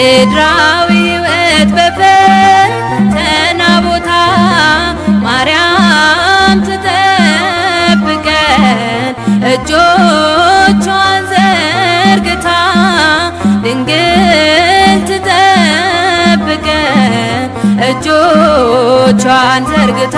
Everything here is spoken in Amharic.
ምድራዊ ሕይወት በፈተና ቦታ ማርያም ትጠብቀን እጆቿን ዘርግታ ድንግል ትጠብቀን እጆቿን ዘርግታ